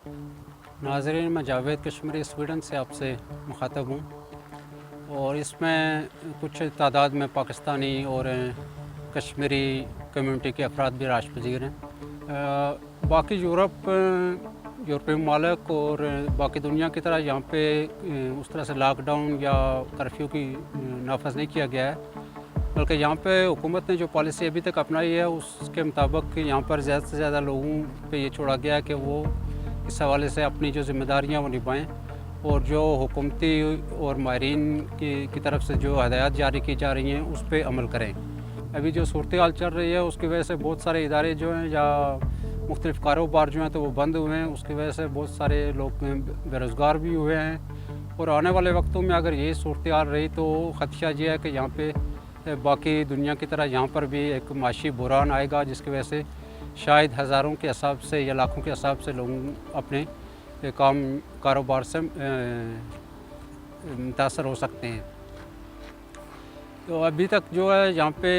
नाज़रीन, मैं जावेद कश्मीरी स्वीडन से आपसे मुखातब हूँ और इसमें कुछ तादाद में पाकिस्तानी और कश्मीरी कम्युनिटी के अफराद भी राश पज़ीर हैं। बाकी यूरोपीय ममालिक और बाकी दुनिया की तरह यहाँ पे उस तरह से लॉकडाउन या कर्फ्यू की नाफज नहीं किया गया है, बल्कि यहाँ पे हुकूमत ने जो पॉलिसी अभी तक अपनाई है उसके मुताबिक यहाँ पर ज़्यादा से ज़्यादा लोगों पे ये छोड़ा गया है कि वो इस हवाले से अपनी जो ज़िम्मेदारियाँ वो निभाएँ और जो हुकूमती और माहिरीन की तरफ से जो हदायत जारी की जा रही हैं उस पर अमल करें। अभी जो सूरत हाल चल रही है उसकी वजह से बहुत सारे इदारे जो हैं या मुख्तलिफ़ कारोबार जो हैं तो वो बंद हुए हैं, उसकी वजह से बहुत सारे लोग बेरोज़गार भी हुए हैं और आने वाले वक्तों में अगर यही सूरत हाल रही तो ख़दशा ये है कि यहाँ पे बाकी दुनिया की तरह यहाँ पर भी एक माशी बुहरान आएगा, जिसकी वजह से शायद हज़ारों के हिसाब से या लाखों के हिसाब से लोग अपने कारोबार से मुतासर हो सकते हैं। तो अभी तक जो है यहाँ पे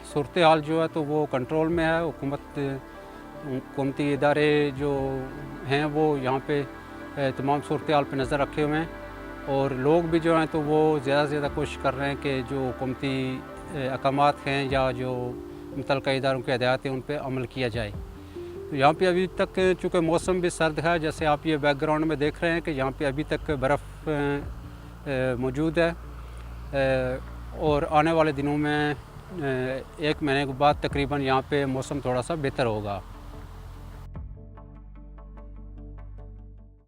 सूरत हाल जो है तो वो कंट्रोल में है। हुकूमती इदारे जो हैं वो यहाँ पे तमाम सूरत हाल पर नज़र रखे हुए हैं और लोग भी जो हैं तो वो ज़्यादा से ज़्यादा कोशिश कर रहे हैं कि जो हुकूमती अहकामात हैं या जो मुतल्लिक़ा इदारों की हिदायत हैं उन पर अमल किया जाए। तो यहाँ पे अभी तक चूँकि मौसम भी सर्द है, जैसे आप ये बैकग्राउंड में देख रहे हैं कि यहाँ पे अभी तक बर्फ़ मौजूद है और आने वाले दिनों में 1 महीने के बाद तकरीबन यहाँ पे मौसम थोड़ा सा बेहतर होगा।